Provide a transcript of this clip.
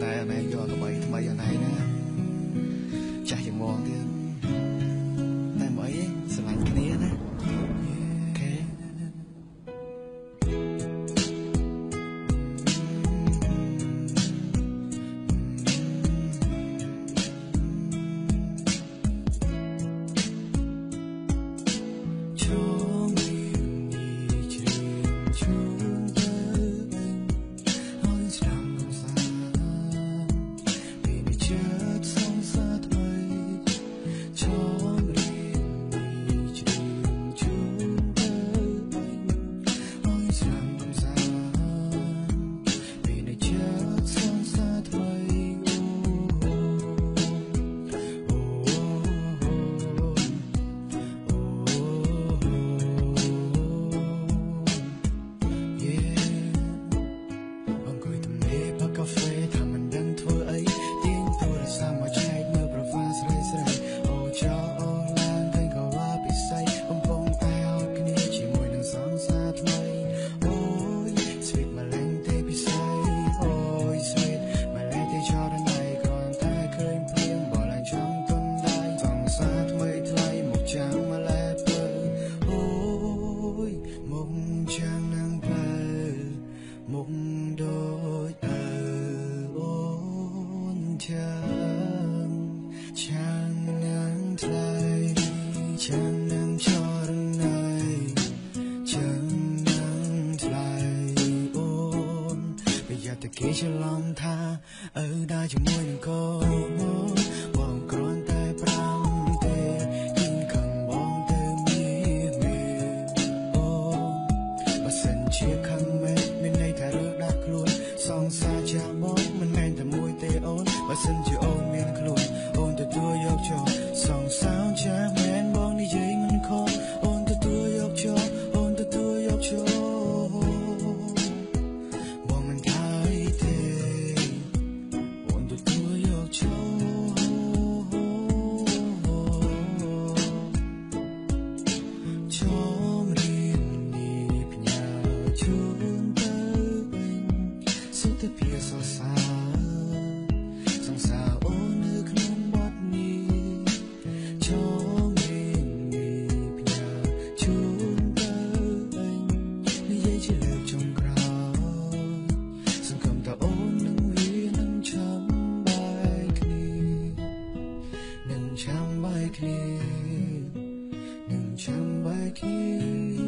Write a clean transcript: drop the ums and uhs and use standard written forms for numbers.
តែអណៃយកថ្មីថ្មីអណៃណាចាស់យ៉ាងមកទៀតតែមកអីស្រឡាញ់គ្នាណាអូខេមុខដូចអើអូនចាំនឹងថ្លៃចាំនឹងចរណៃចាំនឹងថ្លៃអូនប្រយ័ត្នតែគេច្រឡំថាដើរជាមួយនឹងកូនបងគ្រាន់តែប្រាំទេគិនខឹងបងទៅមានអូបើសិនជាខឹងមែនមានន័យថារើដាក់ខ្លួនសងសាចាបងមិនមែនតែមួយទេអូនបើសិនជាអូនមានខ្លួនអូនទទួលយកចូលសងសាចាមែនបងនិយាយមិនខុសអូនទទួលយកចូលអូនទទួលយកចូលបងមិនថាអីទេអូនទទួលយកចូលចូលរៀននេះផ្ញើជូនទៅវិញសុទ្ធតែភាសាសាសង្សារអូននៅក្នុងបទនេះចូលរៀននេះផ្ញើជូនទៅវិញនិយាយជាលើកចុងក្រោយសង្ឃឹមថាអូននឹងវានឹងចាំបាយគ្នានឹងចាំបាយគ្នានឹងចាំបាយគ្នា